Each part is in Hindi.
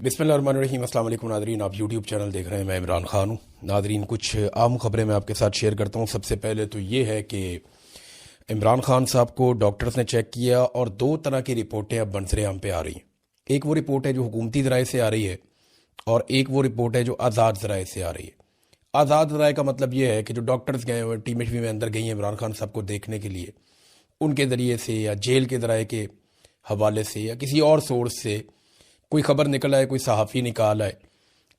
बिस्मिल्लाहिर्रहमानिर्रहीम। अस्सलाम वालेकुम नादरीन, आप यूट्यूब चैनल देख रहे हैं। मैं इमरान खान हूँ। नादरीन, कुछ आम खबरें मैं आपके साथ शेयर करता हूँ। सबसे पहले तो ये है कि इमरान खान साहब को डॉक्टर्स ने चेक किया और दो तरह की रिपोर्टें अब मंजर-ए-आम पे आ रही हैं। एक वो रिपोर्ट है जो हुकूमती ज़राए से आ रही है और एक वो रिपोर्ट है जो आज़ाद ज़राए से आ रही है। आज़ाद ज़राए का मतलब ये है कि जो डॉक्टर्स गए हुए टीम में अंदर गई हैं इमरान खान साहब को देखने के लिए, उनके ज़रिए से या जेल के ज़राए के हवाले से या किसी और सोर्स से कोई खबर निकल आए, कोई सहाफ़ी निकाल आए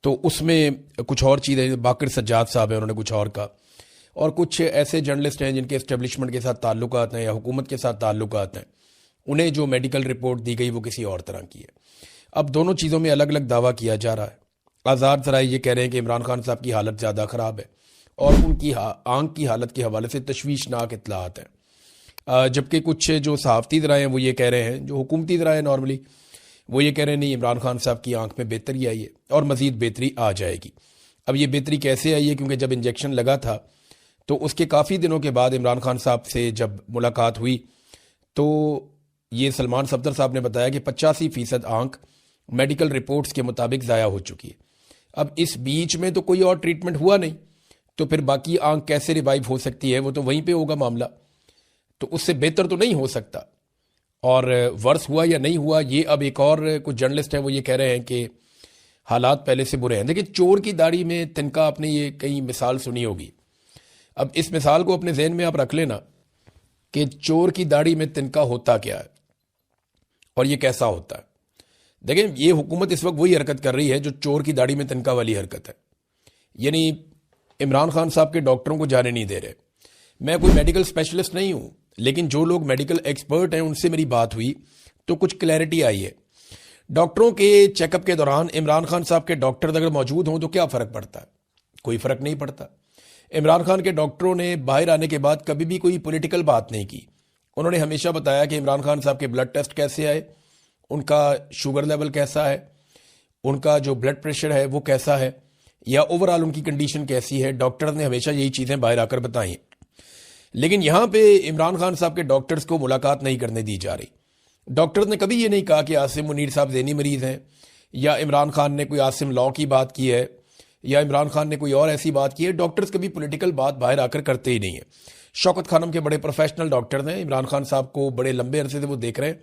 तो उसमें कुछ और चीज़ें, बाकर सज्जाद साहब हैं उन्होंने कुछ और कहा, और कुछ ऐसे जर्नलिस्ट हैं जिनके इस्टेब्लिशमेंट के साथ ताल्लुकात हैं या हुकूमत के साथ ताल्लुकात हैं, उन्हें जो मेडिकल रिपोर्ट दी गई वो किसी और तरह की है। अब दोनों चीज़ों में अलग अलग दावा किया जा रहा है। आज़ाद ज़राए ये कह रहे हैं कि इमरान खान साहब की हालत ज़्यादा ख़राब है और उनकी आंख की हालत के हवाले से तशवीशनाक इत्तलात हैं, जबकि कुछ जो सहाफ़ती ज़राए हैं वो ये कह रहे हैं, जो हुकूमती ज़राए नॉर्मली वो ये कह रहे हैं नहीं, इमरान खान साहब की आंख में बेहतरी आई है और मज़ीद बेहतरी आ जाएगी। अब ये बेहतरी कैसे आई है, क्योंकि जब इंजेक्शन लगा था तो उसके काफ़ी दिनों के बाद इमरान खान साहब से जब मुलाकात हुई तो ये सलमान सफदर साहब ने बताया कि 85% आंख मेडिकल रिपोर्ट्स के मुताबिक ज़ाया हो चुकी है। अब इस बीच में तो कोई और ट्रीटमेंट हुआ नहीं, तो फिर बाकी आंख कैसे रिवाइव हो सकती है? वो तो वहीं पे होगा मामला, तो उससे बेहतर तो नहीं हो सकता। और वर्स हुआ या नहीं हुआ, ये अब एक और कुछ जर्नलिस्ट हैं वो ये कह रहे हैं कि हालात पहले से बुरे हैं। देखिए, चोर की दाढ़ी में तिनका, आपने ये कई मिसाल सुनी होगी। अब इस मिसाल को अपने जहन में आप रख लेना कि चोर की दाढ़ी में तिनका होता क्या है और ये कैसा होता है। देखिए, ये हुकूमत इस वक्त वही हरकत कर रही है जो चोर की दाढ़ी में तिनका वाली हरकत है, यानी इमरान खान साहब के डॉक्टरों को जाने नहीं दे रहे। मैं कोई मेडिकल स्पेशलिस्ट नहीं हूं, लेकिन जो लोग मेडिकल एक्सपर्ट हैं उनसे मेरी बात हुई तो कुछ क्लैरिटी आई है। डॉक्टरों के चेकअप के दौरान इमरान खान साहब के डॉक्टर अगर मौजूद हों तो क्या फ़र्क पड़ता है? कोई फ़र्क नहीं पड़ता। इमरान खान के डॉक्टरों ने बाहर आने के बाद कभी भी कोई पॉलिटिकल बात नहीं की। उन्होंने हमेशा बताया कि इमरान खान साहब के ब्लड टेस्ट कैसे आए, उनका शुगर लेवल कैसा है, उनका जो ब्लड प्रेशर है वो कैसा है, या ओवरऑल उनकी कंडीशन कैसी है। डॉक्टर ने हमेशा यही चीज़ें बाहर आकर बताई। लेकिन यहां पे इमरान खान साहब के डॉक्टर्स को मुलाकात नहीं करने दी जा रही। डॉक्टर्स ने कभी ये नहीं कहा कि आसिम मुनीर साहब ज़हनी मरीज हैं, या इमरान खान ने कोई आसिम लॉ की बात की है, या इमरान खान ने कोई और ऐसी बात की है। डॉक्टर्स कभी पॉलिटिकल बात बाहर आकर करते ही नहीं है। शौकत खानम के बड़े प्रोफेशनल डॉक्टर्स हैं, इमरान खान साहब को बड़े लंबे अरसे से वो देख रहे हैं,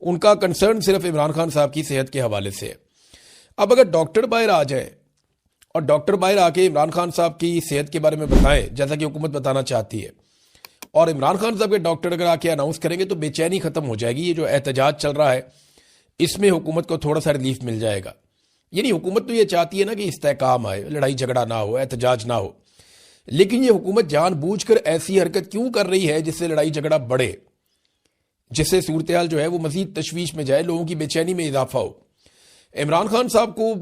उनका कंसर्न सिर्फ इमरान खान साहब की सेहत के हवाले से है। अब अगर डॉक्टर बाहर आ जाए और डॉक्टर बाहर आके इमरान खान साहब की सेहत के बारे में बताएं जैसा कि हुकूमत बताना चाहती है, और इमरान खान साहब के डॉक्टर अगर आके अनाउंस करेंगे तो बेचैनी खत्म हो जाएगी। ये जो एहतजाज चल रहा है इसमें हुकूमत को थोड़ा सा रिलीफ मिल जाएगा। यानी हुकूमत तो ये चाहती है ना कि इस्तेहकाम आए, लड़ाई झगड़ा ना हो, एहतजाज ना हो, लेकिन ये हुकूमत जानबूझकर ऐसी हरकत क्यों कर रही है जिससे लड़ाई झगड़ा बढ़े, जिससे सूरत हाल जो है वो मजीद तशवीश में जाए, लोगों की बेचैनी में इजाफा हो। इमरान खान साहब को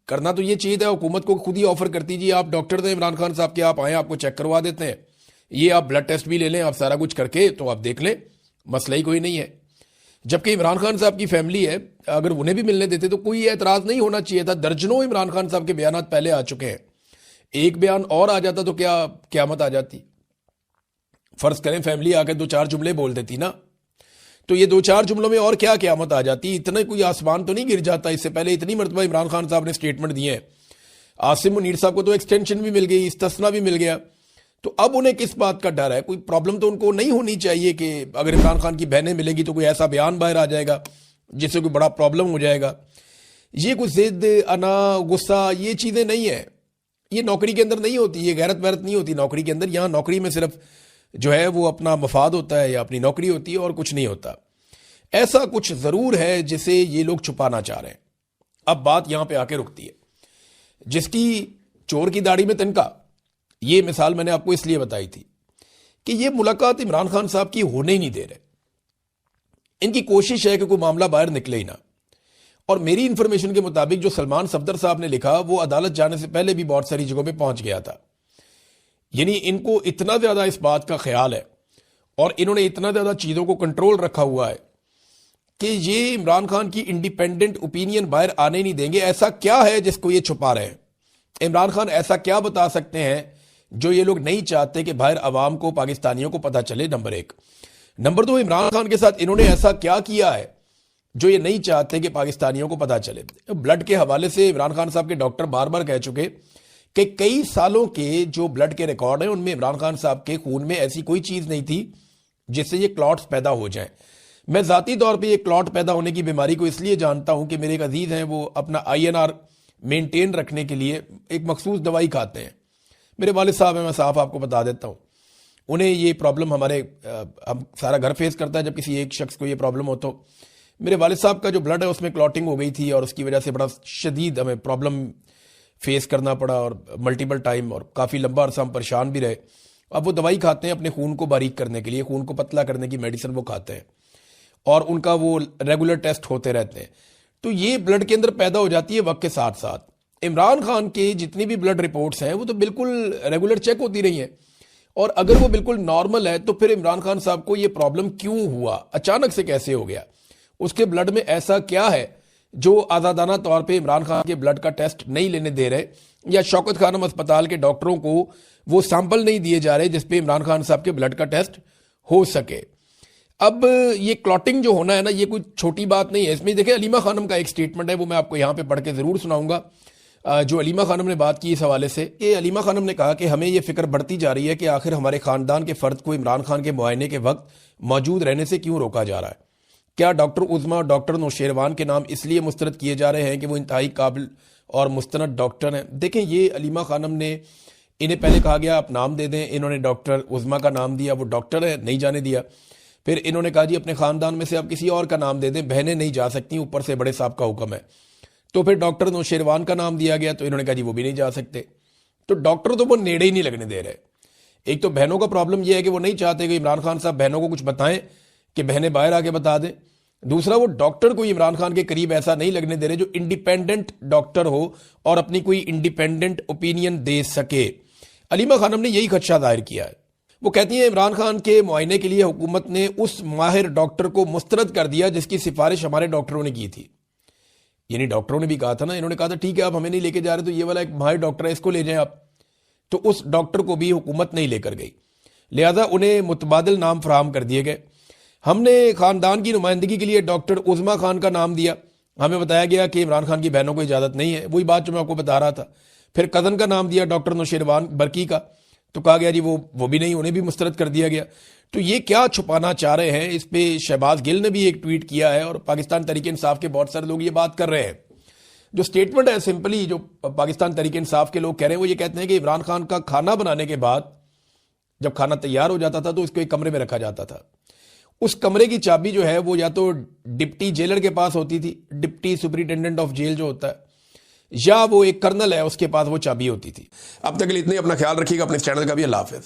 करना तो ये चाहिए था, हुकूमत को खुद ही ऑफर करती जी आप डॉक्टर थे इमरान खान साहब के, आप आए, आपको चेक करवा देते हैं, ये आप ब्लड टेस्ट भी ले लें, आप सारा कुछ करके तो आप देख लें, मसला ही कोई नहीं है। जबकि इमरान खान साहब की फैमिली है, अगर उन्हें भी मिलने देते तो कोई एतराज नहीं होना चाहिए था। दर्जनों इमरान खान साहब के बयान पहले आ चुके हैं, एक बयान और आ जाता तो क्या क्यामत आ जाती। फर्ज करें फैमिली आकर दो चार जुमले बोल देती ना, तो ये दो चार जुमलों में और क्या क्यामत आ जाती। इतना कोई आसमान तो नहीं गिर जाता। इससे पहले इतनी मरतबा इमरान खान साहब ने स्टेटमेंट दिए हैं। आसिम मुनीर साहब को तो एक्सटेंशन भी मिल गई, इस्तिस्ना भी मिल गया, तो अब उन्हें किस बात का डर है? कोई प्रॉब्लम तो उनको नहीं होनी चाहिए कि अगर इमरान खान की बहनें मिलेगी तो कोई ऐसा बयान बाहर आ जाएगा जिससे कोई बड़ा प्रॉब्लम हो जाएगा। ये कोई जिद, अना, गुस्सा, ये चीज़ें नहीं है। ये नौकरी के अंदर नहीं होती, ये गैरत वैरत नहीं होती नौकरी के अंदर। यहाँ नौकरी में सिर्फ जो है वो अपना मफाद होता है या अपनी नौकरी होती है और कुछ नहीं होता। ऐसा कुछ ज़रूर है जिसे ये लोग छुपाना चाह रहे हैं। अब बात यहां पे आके रुकती है। जिसकी चोर की दाढ़ी में तिनका, ये मिसाल मैंने आपको इसलिए बताई थी कि ये मुलाकात इमरान खान साहब की होने ही नहीं दे रहे। इनकी कोशिश है कि कोई मामला बाहर निकले ही ना। और मेरी इंफॉर्मेशन के मुताबिक जो सलमान सफदर साहब ने लिखा वो अदालत जाने से पहले भी बहुत सारी जगहों पे पहुंच गया था। यानी इनको इतना ज्यादा इस बात का ख्याल है और इन्होंने इतना ज्यादा चीजों को कंट्रोल रखा हुआ है कि ये इमरान खान की इंडिपेंडेंट ओपिनियन बाहर आने नहीं देंगे। ऐसा क्या है जिसको ये छुपा रहे हैं? इमरान खान ऐसा क्या बता सकते हैं जो ये लोग नहीं चाहते कि बाहर अवाम को, पाकिस्तानियों को पता चले? नंबर एक। नंबर दो, इमरान खान के साथ इन्होंने ऐसा क्या किया है जो ये नहीं चाहते कि पाकिस्तानियों को पता चले। ब्लड के हवाले से इमरान खान साहब के डॉक्टर बार बार कह चुके कि कई सालों के जो ब्लड के रिकॉर्ड हैं उनमें इमरान खान साहब के खून में ऐसी कोई चीज नहीं थी जिससे ये क्लॉट्स पैदा हो जाएं। मैं जाती तौर पे ये क्लॉट पैदा होने की बीमारी को इसलिए जानता हूं कि मेरे एक अजीज हैं, वो अपना INR मेंटेन रखने के लिए एक मखसूस दवाई खाते हैं। मेरे वालिद साहब हैं, मैं साफ आपको बता देता हूं, उन्हें ये प्रॉब्लम हम सारा घर फेस करता है जब किसी एक शख्स को ये प्रॉब्लम हो। तो मेरे वालिद साहब का जो ब्लड है उसमें क्लॉटिंग हो गई थी और उसकी वजह से बड़ा शदीद हमें प्रॉब्लम फेस करना पड़ा और मल्टीपल टाइम, और काफ़ी लंबा अरसा हम परेशान भी रहे। अब वो दवाई खाते हैं अपने खून को बारीक करने के लिए, खून को पतला करने की मेडिसिन वो खाते हैं और उनका वो रेगुलर टेस्ट होते रहते हैं। तो ये ब्लड के अंदर पैदा हो जाती है वक्त के साथ साथ। इमरान खान के जितनी भी ब्लड रिपोर्ट्स हैं वो तो बिल्कुल रेगुलर चेक होती रही हैं, और अगर वो बिल्कुल नॉर्मल है तो फिर इमरान खान साहब को ये प्रॉब्लम क्यों हुआ, अचानक से कैसे हो गया, उसके ब्लड में ऐसा क्या है जो आज़ादाना तौर पे इमरान खान के ब्लड का टेस्ट नहीं लेने दे रहे, या शौकत खानम अस्पताल के डॉक्टरों को वो सैंपल नहीं दिए जा रहे जिसपे इमरान खान साहब के ब्लड का टेस्ट हो सके। अब ये क्लॉटिंग जो होना है ना, ये कोई छोटी बात नहीं है। इसमें देखिए अलीमा खानम का एक स्टेटमेंट है, वो मैं आपको यहाँ पे पढ़ के जरूर सुनाऊंगा। जो अलीमा खानम ने बात की इस हवाले से, कि अलीमा खानम ने कहा कि हमें ये फिक्र बढ़ती जा रही है कि आखिर हमारे खानदान के फर्द को इमरान खान के मुआयने के वक्त मौजूद रहने से क्यों रोका जा रहा है। क्या डॉक्टर उज़मा और डॉक्टर नौशेरवान के नाम इसलिए मुस्तरद किए जा रहे हैं कि वो इंतहाई काबिल और मुस्तनद डॉक्टर हैं। देखें, ये अलीमा खानम ने, इन्हें पहले कहा गया आप नाम दे दें, इन्होंने डॉक्टर उज़मा का नाम दिया, वो डॉक्टर है नहीं जाने दिया। फिर इन्होंने कहा जी अपने खानदान में से आप किसी और का नाम दे दें, बहनें नहीं जा सकती, ऊपर से बड़े साहब का हुक्म है। तो फिर डॉक्टर नौशेरवान का नाम दिया गया, तो इन्होंने कहा जी वो भी नहीं जा सकते। तो डॉक्टर तो वो नेड़े ही नहीं लगने दे रहे। एक तो बहनों का प्रॉब्लम यह है कि वो नहीं चाहते कि इमरान खान साहब बहनों को कुछ बताएं कि बहनें बाहर आके बता दें। दूसरा, वो डॉक्टर को इमरान खान के करीब ऐसा नहीं लगने दे रहे जो इंडिपेंडेंट डॉक्टर हो और अपनी कोई इंडिपेंडेंट ओपिनियन दे सके। अलीमा खानम ने यही खदशा जाहिर किया है। वो कहती हैं इमरान खान के मुआयने के लिए हुकूमत ने उस माहिर डॉक्टर को मुस्तरद कर दिया जिसकी सिफारिश हमारे डॉक्टरों ने की थी। यानी डॉक्टरों ने भी कहा था ना, इन्होंने कहा था ठीक है आप हमें नहीं लेके जा रहे तो ये वाला एक माहिर डॉक्टर है इसको ले जाएं आप, तो उस डॉक्टर को भी हुकूमत नहीं लेकर गई, लिहाजा उन्हें मुतबादिल नाम फराहम कर दिए गए। हमने खानदान की नुमाइंदगी के लिए डॉक्टर उज़मा खान का नाम दिया, हमें बताया गया कि इमरान खान की बहनों को इजाज़त नहीं है, वही बात जो मैं आपको बता रहा था। फिर कज़न का नाम दिया डॉक्टर नौशेरवान बरकी का, तो कहा गया जी वो भी नहीं, उन्हें भी मुस्तरद कर दिया गया। तो ये क्या छुपाना चाह रहे हैं, इस पे शहबाज गिल ने भी एक ट्वीट किया है और पाकिस्तान तहरीक इंसाफ के बहुत सारे लोग ये बात कर रहे हैं। जो स्टेटमेंट है सिंपली जो पाकिस्तान तहरीक इंसाफ के लोग कह रहे हैं वो ये कहते हैं कि इमरान खान का खाना बनाने के बाद जब खाना तैयार हो जाता था तो इसको एक कमरे में रखा जाता था। उस कमरे की चाबी जो है वो या तो डिप्टी जेलर के पास होती थी, डिप्टी सुपरिटेंडेंट ऑफ जेल जो होता है, या वो एक कर्नल है उसके पास वो चाबी होती थी। अब तक के लिए इतने, अपना ख्याल रखिएगा, अपने चैनल का भी। अल्लाह हाफिज़।